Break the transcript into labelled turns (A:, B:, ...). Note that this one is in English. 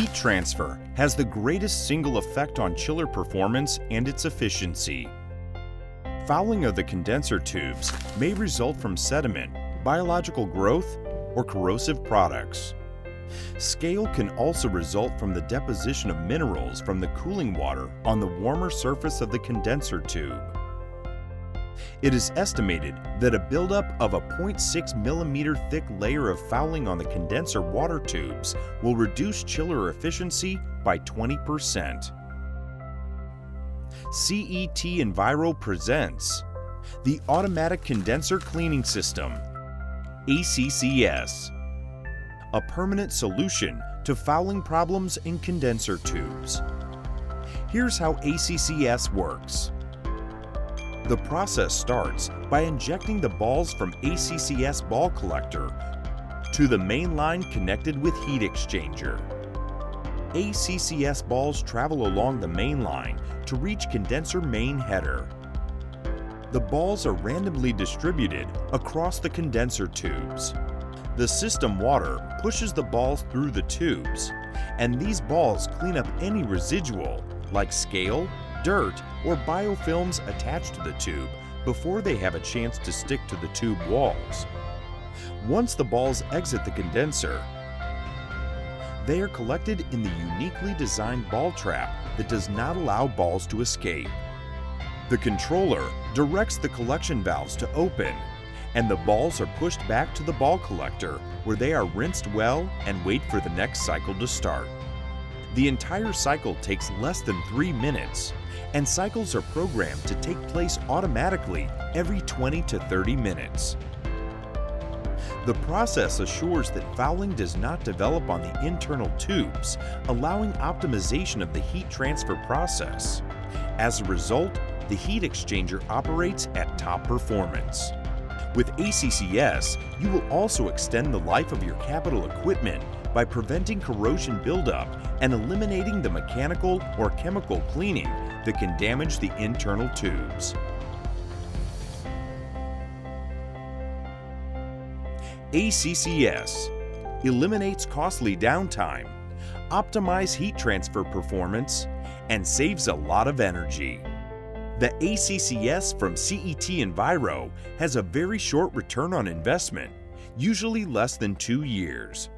A: Heat transfer has the greatest single effect on chiller performance and its efficiency. Fouling of the condenser tubes may result from sediment, biological growth, or corrosive products. Scale can also result from the deposition of minerals from the cooling water on the warmer surface of the condenser tube. It is estimated that a buildup of a 0.6 millimeter thick layer of fouling on the condenser water tubes will reduce chiller efficiency by 20%. CET Enviro presents the Automatic Condenser Cleaning System, ACCS, a permanent solution to fouling problems in condenser tubes. Here's how ACCS works. The process starts by injecting the balls from ACCS ball collector to the main line connected with heat exchanger. ACCS balls travel along the main line to reach condenser main header. The balls are randomly distributed across the condenser tubes. The system water pushes the balls through the tubes, and these balls clean up any residual, like scale, dirt, or biofilms attached to the tube before they have a chance to stick to the tube walls. Once the balls exit the condenser, they are collected in the uniquely designed ball trap that does not allow balls to escape. The controller directs the collection valves to open, and the balls are pushed back to the ball collector where they are rinsed well and wait for the next cycle to start. The entire cycle takes less than 3 minutes, and cycles are programmed to take place automatically every 20 to 30 minutes. The process assures that fouling does not develop on the internal tubes, allowing optimization of the heat transfer process. As a result, the heat exchanger operates at top performance. With ACCS, you will also extend the life of your capital equipment by preventing corrosion buildup and eliminating the mechanical or chemical cleaning that can damage the internal tubes. ACCS eliminates costly downtime, optimizes heat transfer performance, and saves a lot of energy. The ACCS from CET Enviro has a very short return on investment, usually less than 2 years.